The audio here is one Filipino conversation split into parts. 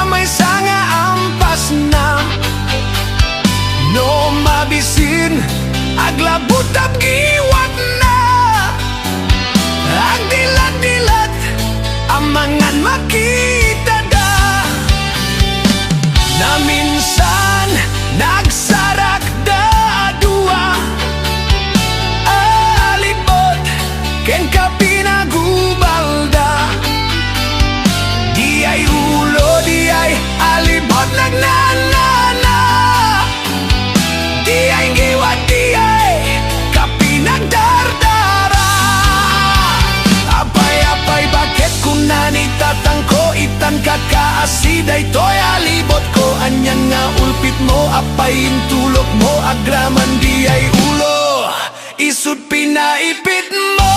na may sanga ampas na. No mabisin, aglabot ab giwat na. Ag dilat-dilat, amangan makita da. Na minsan, nagsarak da dua. Alibot, ken ka pinagubalda. Di ay ulo, di ay alibot nagnanana. Di ay ngiwat, di ay kapinagdardara. Apay-apay, bakit kung nanitatangko itan kakaasiday to'y alibot ko. Anyan nga ulpit mo, apay intulok mo, agraman di ay ulo, isut pinaipit mo.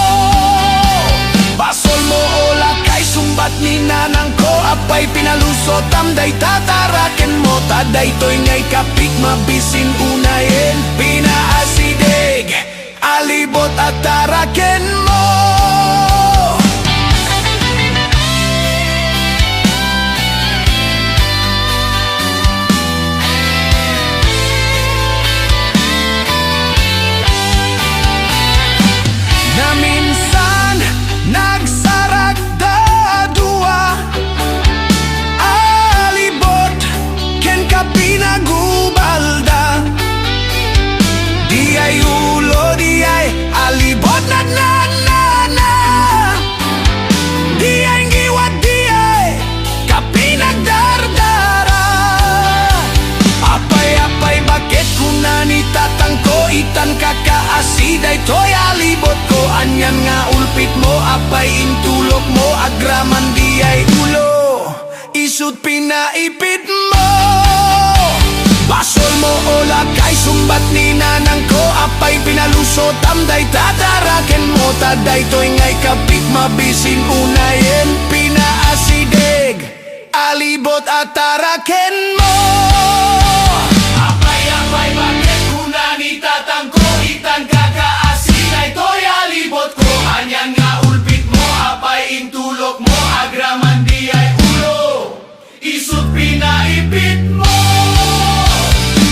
Basol mo o lakay, sumbat ni nanang ko, apay pinalusot, amday tataraken mo. Taday to'y ngay kapik, mabisin unayin, pinaasidig, alibot at taraken mo. Na minsan, nagsarak da dua. Alibot, ken ka pinagubalda. Di ay ulo, di ay alibot na na na na. Di ay ngiwat, di ay kapinagdardara. Apay-apay, bakit kung nanitatangko itan kakaasiday to'y alibot ko. Anyan nga ulpit mo, apay intulok mo, agraman di ay ulo, isut pinaipit mo. Basol mo o lakay, sumbat ni nanang ko, apay pinalusot, amday tataraken mo. Taday to'y ngay kapik, mabisin unayin, pinaasidig, alibot at taraken mo. Apay-apay, bakit kung nanitatangko itan kakaasiday to'y alibot ko. Anyan nga ulpit mo, apay intulok mo, agraman di ay ulo, isut pinaipit mo.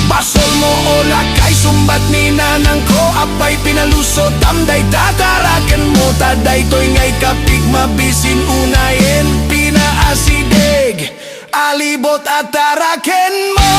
Basol mo o lakay, sumbat ni nanang ko, apay pinalusot, amday tataraken mo. Taday to'y ngay kapik, mabisin unayin, pinaasidig, alibot at taraken mo.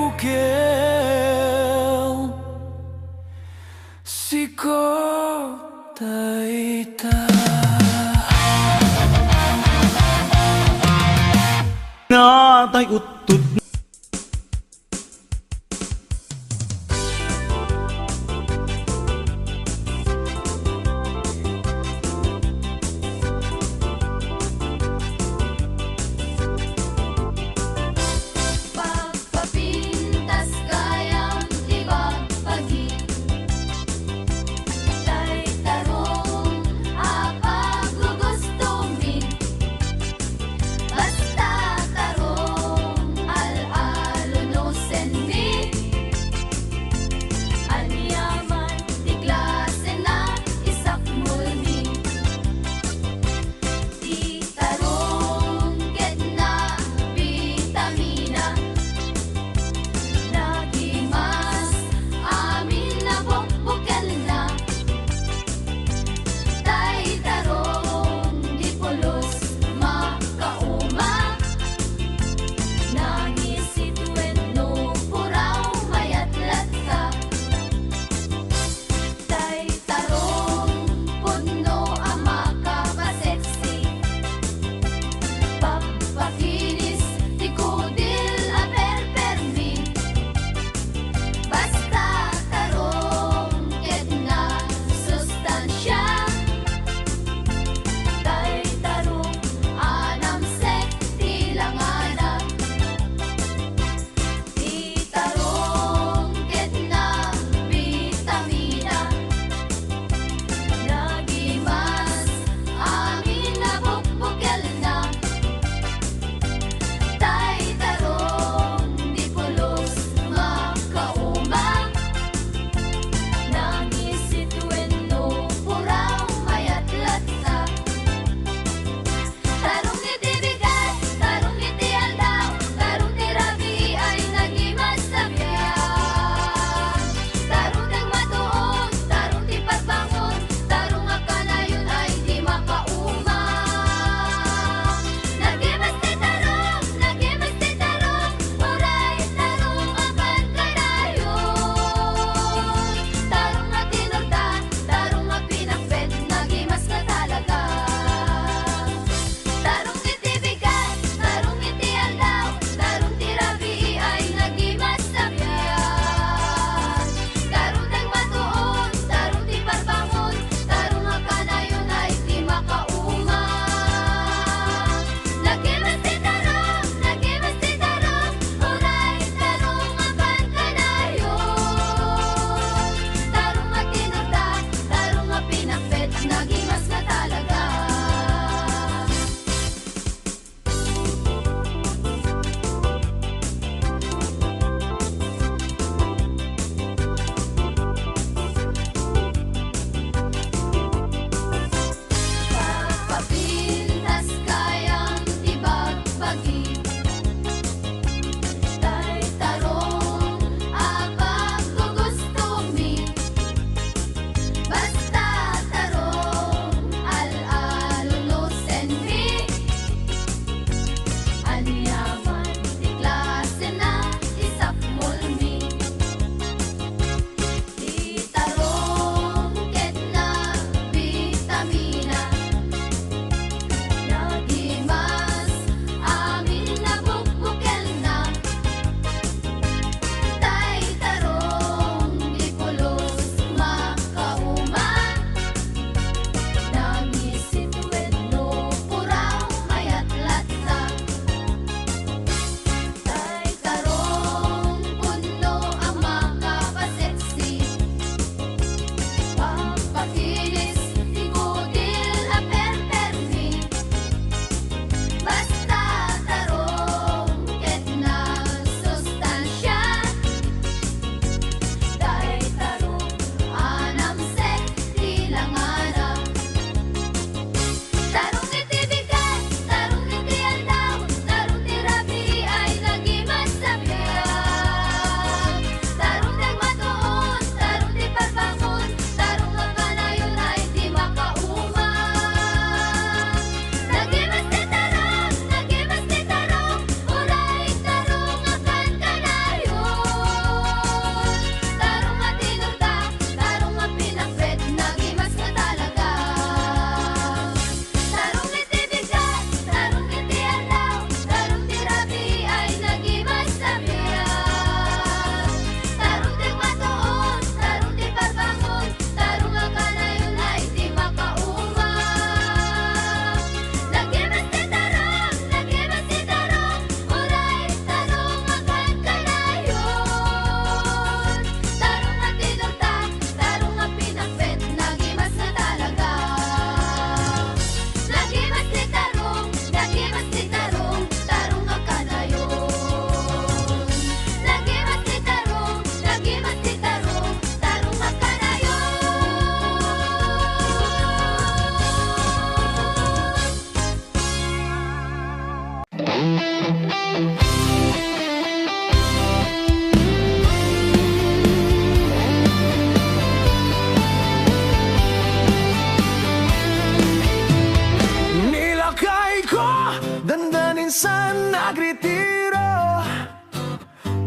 bukil Siko taita Natay utut Pagpapintas gayam libag pagi Tay tarong apaggugustumin Basta tarong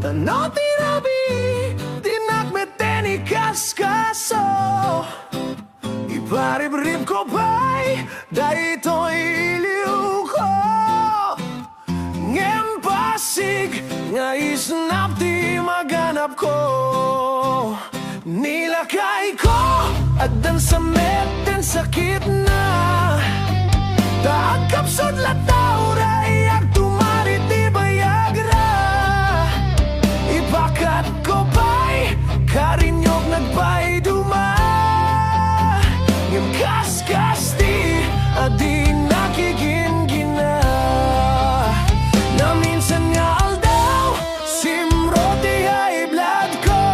Tanaw tirabi, dinakmeteni kaskaso. Iparib-rib ko pa'y daytoy iliw ko. Ngempasig nga isnap di maganap ko. Nilakay ko at dan sa meten sakit na. Taag kapsod lataw rayak tumari di bayagra. Ipakat ko pa'y karinyog nagpa'y duma. Ngem kaskas di adi nakigingina. Na minsan nga aldaw simroti ay blood ko.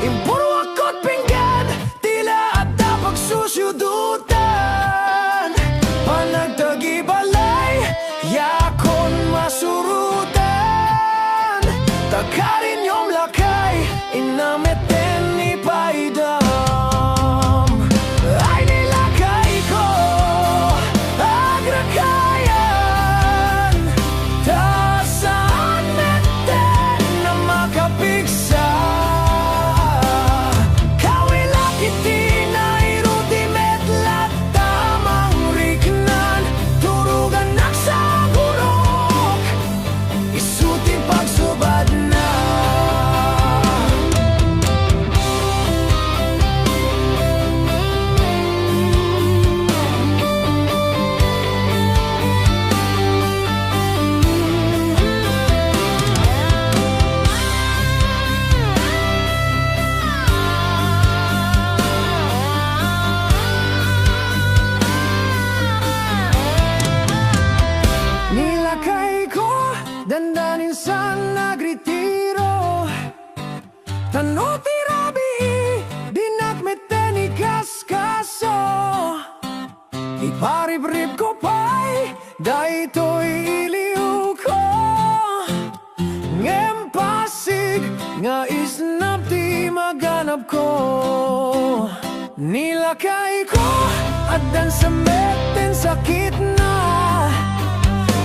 Impuro ako't pinggan tila at pagsusyudutan. Panagtagi balay yakon masurutan. Takarin yung lakay inameten ni paidam. Ay nilakay ko agrakayan. Ta saan meten na makapigsa. Kawilak iti na iruti metlat tamang riknan. Turugan naksagurok isuti pagsubad na. Nilakay ko, dandanin sa nagritiro. Tano tirabi, dinakmeteni kaskaso. Iparib-rib ko pa'y daytoy iliw ko. Ngempasig nga isnap di maganap ko. Nilakay ko at dan sa meten sakit na.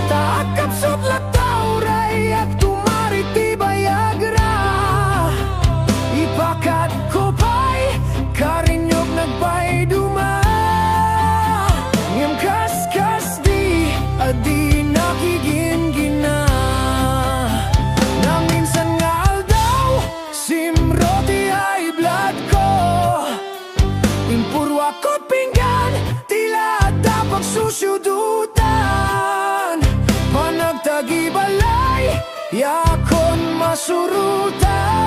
Taag kapsot lataw rayak tumari ti bayagra. Ipakat ko pa'y karinyog nagpa'y duma. Ngem kaskas di adi nakigingina. Na minsan nga aldaw simroti ay blood ko. Impuro ako't pinggan tila da pagsusyudutan. Panagtagi balay yakon masurutan.